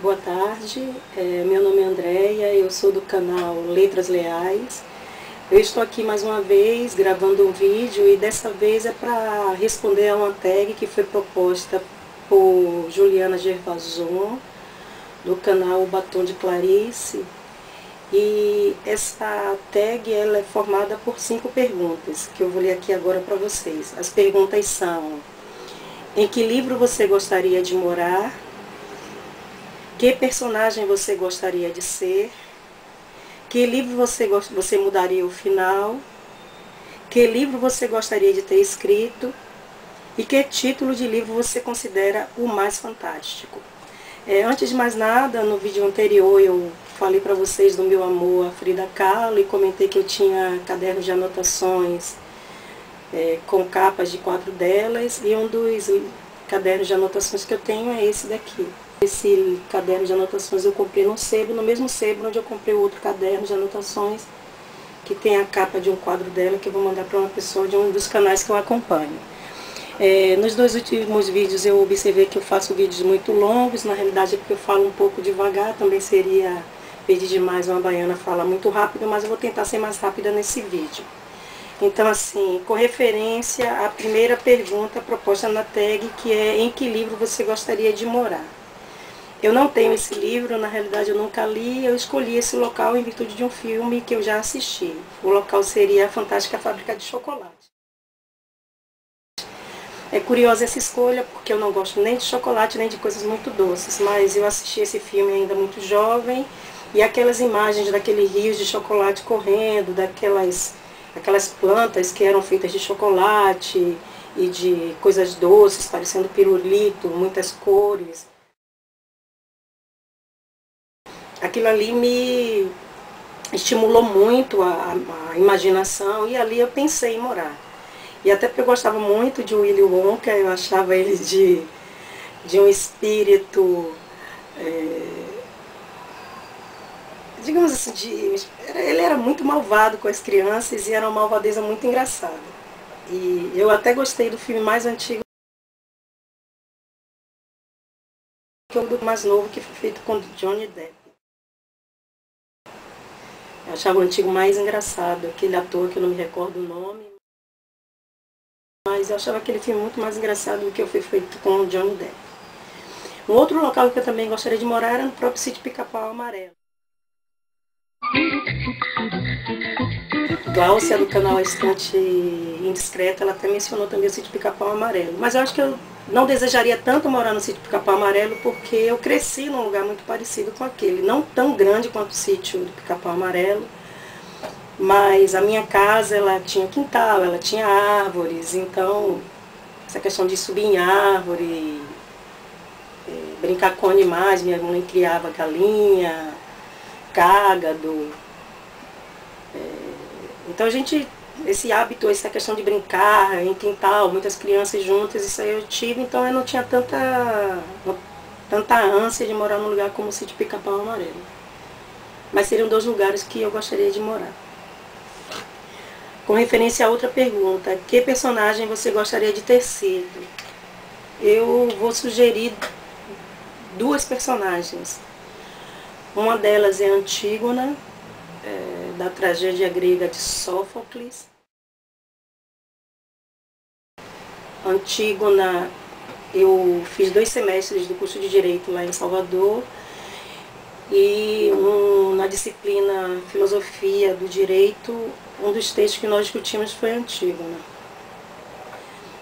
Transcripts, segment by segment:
Boa tarde, meu nome é Andréia, eu sou do canal Letras Leais. Eu estou aqui mais uma vez gravando um vídeo e dessa vez é para responder a uma tag que foi proposta por Juliana Gervason, do canal Batom de Clarice. E essa tag ela é formada por 5 perguntas, que eu vou ler aqui agora para vocês. As perguntas são: em que livro você gostaria de morar? Que personagem você gostaria de ser? Que livro você mudaria o final? Que livro você gostaria de ter escrito? E que título de livro você considera o mais fantástico? Antes de mais nada, no vídeo anterior eu falei para vocês do meu amor a Frida Kahlo e comentei que eu tinha cadernos de anotações com capas de 4 delas, e um dos cadernos de anotações que eu tenho é esse daqui. Esse caderno de anotações eu comprei no sebo, no mesmo sebo onde eu comprei o outro caderno de anotações, que tem a capa de um quadro dela, que eu vou mandar para uma pessoa de um dos canais que eu acompanho. Nos 2 últimos vídeos eu observei que eu faço vídeos muito longos, na realidade é porque eu falo um pouco devagar, também seria pedir demais uma baiana falar muito rápido, mas eu vou tentar ser mais rápida nesse vídeo. Então, assim, com referência à primeira pergunta proposta na tag, que é: em que livro você gostaria de morar? Eu não tenho esse livro, na realidade eu nunca li, eu escolhi esse local em virtude de um filme que eu já assisti. O local seria a Fantástica Fábrica de Chocolate. É curiosa essa escolha, porque eu não gosto nem de chocolate, nem de coisas muito doces, mas eu assisti esse filme ainda muito jovem, e aquelas imagens daquele rios de chocolate correndo, aquelas plantas que eram feitas de chocolate e de coisas doces, parecendo pirulito, muitas cores. Aquilo ali me estimulou muito a imaginação, e ali eu pensei em morar. E até porque eu gostava muito de Willy Wonka, eu achava ele de um espírito, digamos assim, ele era muito malvado com as crianças e era uma malvadeza muito engraçada. E eu até gostei do filme mais antigo que o do mais novo, que foi feito com Johnny Depp. Eu achava o antigo mais engraçado, aquele ator que eu não me recordo o nome, mas eu achava aquele filme muito mais engraçado do que o que foi feito com o Johnny Depp. Um outro local que eu também gostaria de morar era no próprio sítio Pica-Pau Amarelo. Glaucia, do canal A Estante Indiscreta, ela até mencionou também o sítio Pica-Pau Amarelo. Mas eu acho que eu não desejaria tanto morar no sítio Pica-Pau Amarelo, porque eu cresci num lugar muito parecido com aquele. Não tão grande quanto o sítio do Pica-Pau Amarelo, mas a minha casa ela tinha quintal, ela tinha árvores, então essa questão de subir em árvore, brincar com animais, minha mãe criava galinha, cágado. Então esse hábito, essa questão de brincar em quintal, muitas crianças juntas, isso aí eu tive, então eu não tinha tanta ânsia de morar num lugar como o sítio Pica-Pau Amarelo. Mas seriam 2 lugares que eu gostaria de morar. Com referência a outra pergunta, que personagem você gostaria de ter sido? Eu vou sugerir 2 personagens. Uma delas é Antígona, da tragédia grega de Sófocles. Antígona, eu fiz 2 semestres do curso de Direito lá em Salvador, e na disciplina Filosofia do Direito, um dos textos que nós discutimos foi Antígona.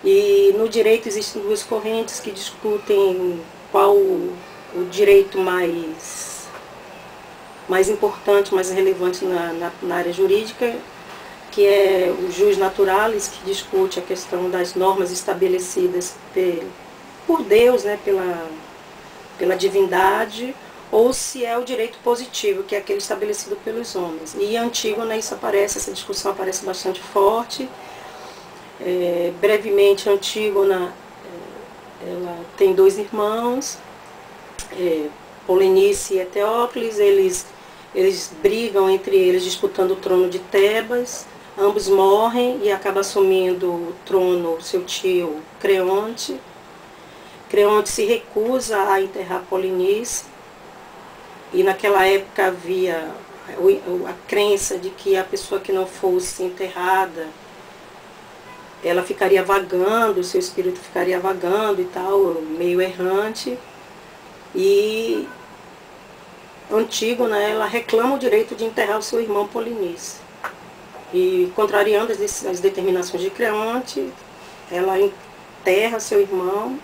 E no direito existem 2 correntes que discutem qual o direito mais importante, mais relevante na área jurídica, que é o jus naturalis, que discute a questão das normas estabelecidas por Deus, né, pela divindade, ou se é o direito positivo, que é aquele estabelecido pelos homens. E em Antígona essa discussão aparece bastante forte. Brevemente, Antígona ela tem 2 irmãos, Polinice e Eteócles. Eles brigam entre eles, disputando o trono de Tebas. Ambos morrem e acaba assumindo o trono seu tio Creonte. Creonte se recusa a enterrar Polinice E naquela época havia a crença de que a pessoa que não fosse enterrada, ela ficaria vagando, o seu espírito ficaria vagando e tal, meio errante. E Antígona, né, ela reclama o direito de enterrar o seu irmão Polinice. E, contrariando as determinações de Creonte, ela enterra seu irmão.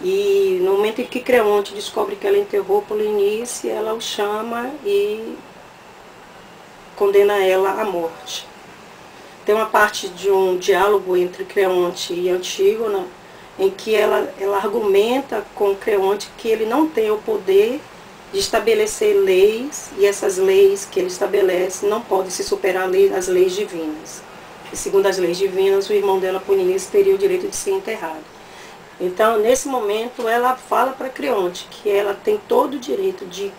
E no momento em que Creonte descobre que ela enterrou Polinice, ela o chama e condena ela à morte. Tem uma parte de um diálogo entre Creonte e Antígona, em que ela argumenta com Creonte que ele não tem o poder de estabelecer leis, e essas leis que ele estabelece não podem se superar as leis divinas. E segundo as leis divinas, o irmão dela, Polinice, teria o direito de ser enterrado. Então, nesse momento, ela fala para Creonte que ela tem todo o direito de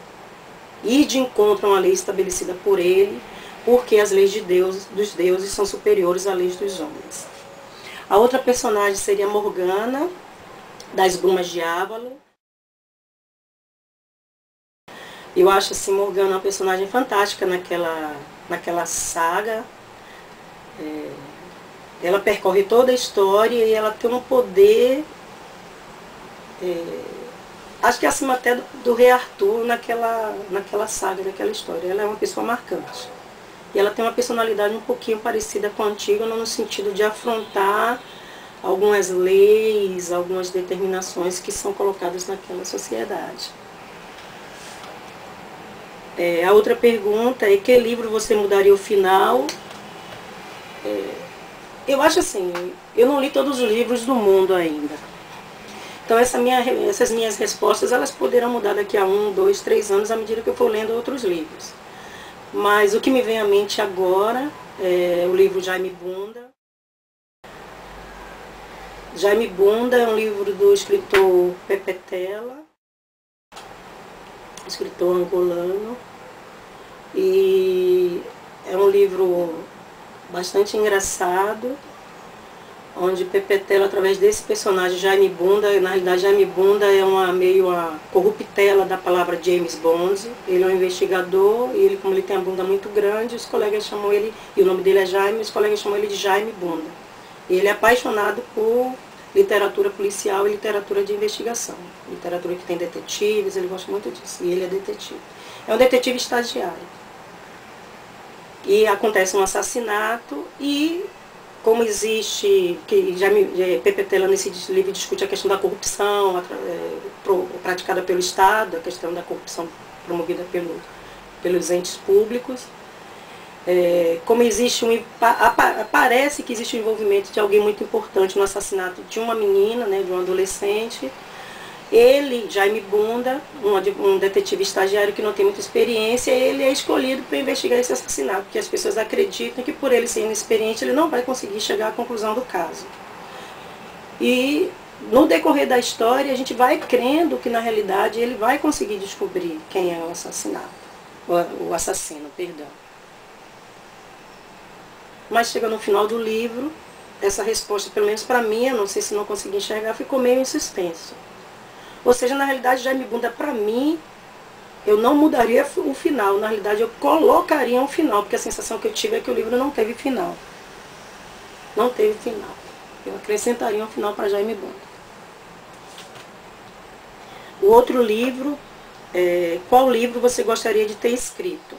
ir de encontro a uma lei estabelecida por ele, porque as leis de Deus, dos deuses são superiores às leis dos homens. A outra personagem seria Morgana, das Brumas de Ávalo. Eu acho assim, Morgana uma personagem fantástica naquela saga. Ela percorre toda a história e ela tem um poder, acho que acima até do Rei Arthur naquela saga, naquela história. Ela é uma pessoa marcante. E ela tem uma personalidade um pouquinho parecida com a Antígona, no sentido de afrontar algumas leis, algumas determinações que são colocadas naquela sociedade. A outra pergunta é: que livro você mudaria o final? Eu acho assim, eu não li todos os livros do mundo ainda. Então essas minhas respostas, elas poderão mudar daqui a 1, 2, 3 anos, à medida que eu for lendo outros livros. Mas o que me vem à mente agora é o livro Jaime Bunda. Jaime Bunda é um livro do escritor Pepetela, escritor angolano, e é um livro bastante engraçado, onde Pepetela, através desse personagem Jaime Bunda, na realidade Jaime Bunda é meio a corruptela da palavra James Bond. Ele é um investigador e ele, como ele tem a bunda muito grande, os colegas chamam ele, e o nome dele é Jaime, os colegas chamam ele de Jaime Bunda. E ele é apaixonado por literatura policial e literatura de investigação. Literatura que tem detetives, ele gosta muito disso, e ele é detetive. É um detetive estagiário. E acontece um assassinato e, como existe, que Pepetela nesse livro discute a questão da corrupção praticada pelo Estado, a questão da corrupção promovida pelos entes públicos. Como existe parece que existe um envolvimento de alguém muito importante no assassinato de uma menina, né, de um adolescente. Ele, Jaime Bunda, um detetive estagiário que não tem muita experiência, ele é escolhido para investigar esse assassinato, porque as pessoas acreditam que por ele ser inexperiente ele não vai conseguir chegar à conclusão do caso. E no decorrer da história a gente vai crendo que na realidade ele vai conseguir descobrir quem é o assassino, perdão. Mas chega no final do livro, essa resposta, pelo menos para mim, eu não sei se não consegui enxergar, ficou meio em suspenso. Ou seja, na realidade, Jaime Bunda, para mim, eu não mudaria o final. Na realidade, eu colocaria um final, porque a sensação que eu tive é que o livro não teve final. Não teve final. Eu acrescentaria um final para Jaime Bunda. O outro livro, qual livro você gostaria de ter escrito?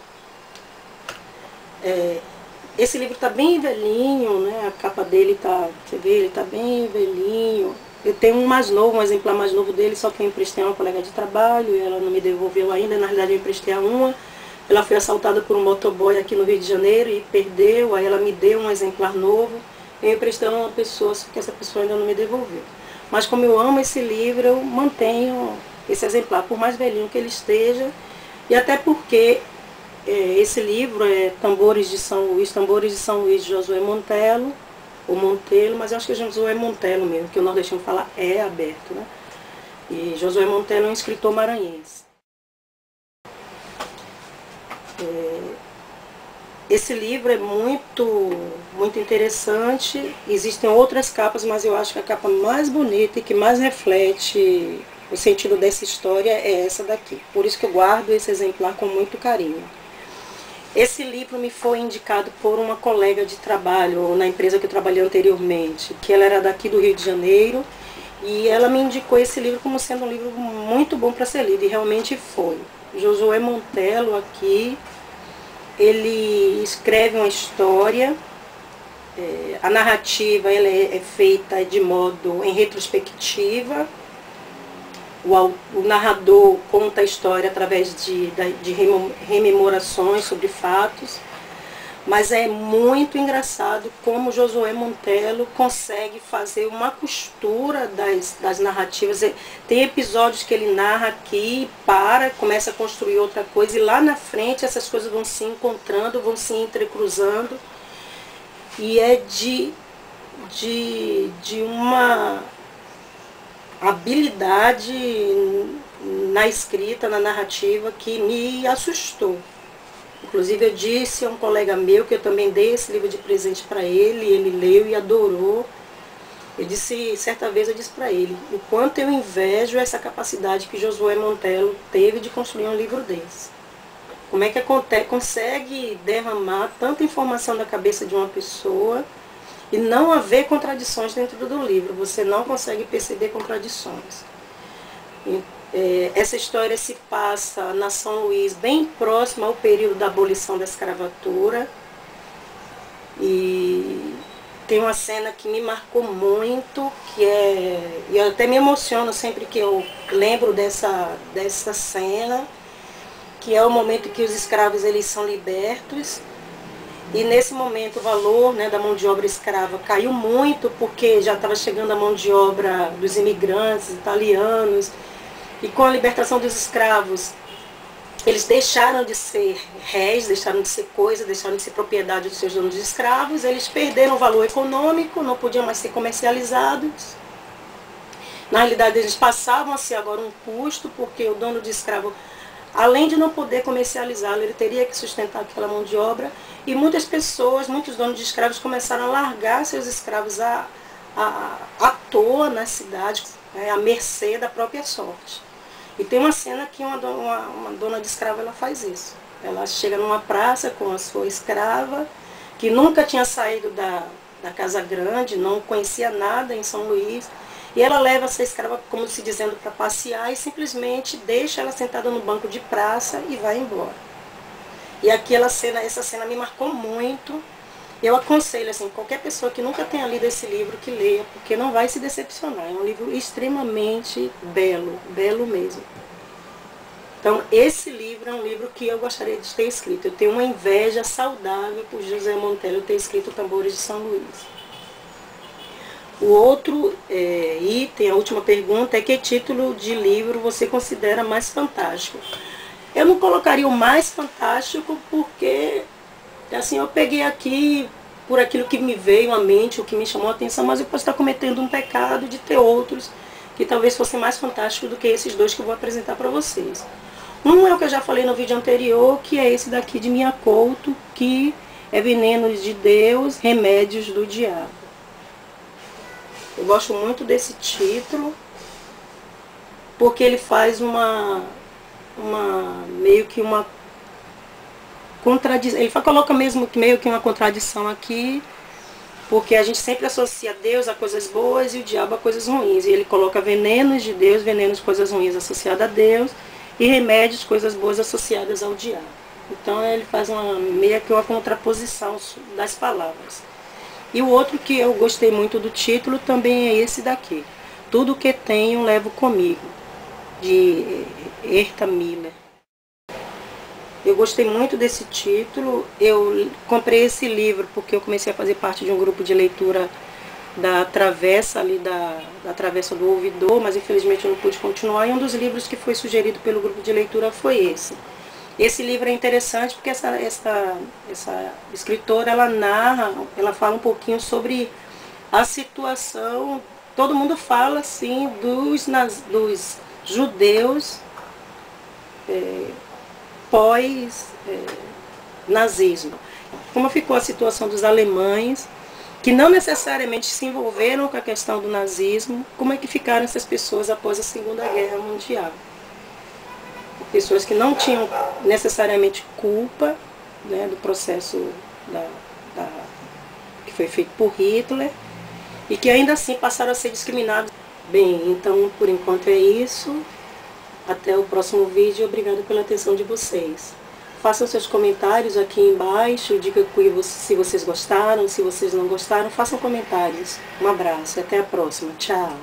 Esse livro está bem velhinho, né? A capa dele está, você vê, ele está bem velhinho. Eu tenho um exemplar mais novo dele, só que eu emprestei a uma colega de trabalho, e ela não me devolveu ainda. Na realidade eu emprestei a uma. Ela foi assaltada por um motoboy aqui no Rio de Janeiro e perdeu, aí ela me deu um exemplar novo. Eu emprestei a uma pessoa, só que essa pessoa ainda não me devolveu. Mas como eu amo esse livro, eu mantenho esse exemplar, por mais velhinho que ele esteja, e até porque esse livro é Tambores de São Luís de Josué Montelo, ou Montelo, mas eu acho que é Josué Montelo mesmo, que o nordestino fala aberto, né? E Josué Montelo é um escritor maranhense. Esse livro é muito interessante. Existem outras capas, mas eu acho que a capa mais bonita e que mais reflete o sentido dessa história é essa daqui. Por isso que eu guardo esse exemplar com muito carinho. Esse livro me foi indicado por uma colega de trabalho, na empresa que eu trabalhei anteriormente, que ela era daqui do Rio de Janeiro, e ela me indicou esse livro como sendo um livro muito bom para ser lido, e realmente foi. Josué Montello aqui, ele escreve uma história, a narrativa ela é feita de modo em retrospectiva. O narrador conta a história através de rememorações sobre fatos, mas é muito engraçado como Josué Montello consegue fazer uma costura das narrativas. Tem episódios que ele narra aqui, começa a construir outra coisa, e lá na frente essas coisas vão se encontrando, vão se entrecruzando, e é de uma habilidade na escrita, na narrativa, que me assustou. Inclusive eu disse a um colega meu que eu também dei esse livro de presente para ele leu e adorou. Certa vez eu disse para ele o quanto eu invejo essa capacidade que Josué Montello teve de construir um livro desse. Como é que consegue derramar tanta informação da cabeça de uma pessoa e não haver contradições dentro do livro. Você não consegue perceber contradições. Essa história se passa na São Luís, bem próximo ao período da abolição da escravatura. E tem uma cena que me marcou muito, e eu até me emociono sempre que eu lembro dessa cena, que é o momento que os escravos eles são libertos. E nesse momento o valor, né, da mão de obra escrava caiu muito, porque já estava chegando a mão de obra dos imigrantes italianos. E com a libertação dos escravos, eles deixaram de ser réis, deixaram de ser coisa, deixaram de ser propriedade dos seus donos de escravos. Eles perderam o valor econômico, não podiam mais ser comercializados. Na realidade, eles passavam a ser agora um custo, porque o dono de escravo, além de não poder comercializá-lo, ele teria que sustentar aquela mão de obra. E muitas pessoas, muitos donos de escravos começaram a largar seus escravos à toa na cidade, né, à mercê da própria sorte. E tem uma cena que uma dona de escravo ela faz isso. Ela chega numa praça com a sua escrava, que nunca tinha saído da Casa Grande, não conhecia nada em São Luís. E ela leva essa escrava, como se dizendo, para passear, e simplesmente deixa ela sentada no banco de praça e vai embora. E essa cena me marcou muito. Eu aconselho assim, qualquer pessoa que nunca tenha lido esse livro que leia, porque não vai se decepcionar. É um livro extremamente belo, belo mesmo. Então esse livro é um livro que eu gostaria de ter escrito. Eu tenho uma inveja saudável por José Montello ter escrito Tambores de São Luís. O outro item, a última pergunta, é que título de livro você considera mais fantástico? Eu não colocaria o mais fantástico porque, assim, eu peguei aqui por aquilo que me veio à mente, o que me chamou a atenção, mas eu posso estar cometendo um pecado de ter outros que talvez fossem mais fantásticos do que esses dois que eu vou apresentar para vocês. Um é o que eu já falei no vídeo anterior, que é esse daqui de Mia Couto, que é Venenos de Deus, Remédios do Diabo. Eu gosto muito desse título, porque ele faz meio que uma contradição. Ele coloca mesmo meio que uma contradição aqui, porque a gente sempre associa Deus a coisas boas e o diabo a coisas ruins. E ele coloca venenos de Deus, venenos, coisas ruins associadas a Deus, e remédios, coisas boas associadas ao diabo. Então ele faz meio que uma contraposição das palavras. E o outro que eu gostei muito do título também é esse daqui. Tudo que tenho levo comigo, de Herta Miller. Eu gostei muito desse título. Eu comprei esse livro porque eu comecei a fazer parte de um grupo de leitura da Travessa, ali da Travessa do Ouvidor, mas infelizmente eu não pude continuar. E um dos livros que foi sugerido pelo grupo de leitura foi esse. Esse livro é interessante porque essa escritora, ela fala um pouquinho sobre a situação. Todo mundo fala assim dos judeus pós-nazismo. Como ficou a situação dos alemães que não necessariamente se envolveram com a questão do nazismo, como é que ficaram essas pessoas após a Segunda Guerra Mundial. Pessoas que não tinham necessariamente culpa, né, do processo que foi feito por Hitler, e que ainda assim passaram a ser discriminados. Bem, então por enquanto é isso. Até o próximo vídeo. Obrigada pela atenção de vocês. Façam seus comentários aqui embaixo, diga se vocês gostaram, se vocês não gostaram, façam comentários. Um abraço, até a próxima. Tchau.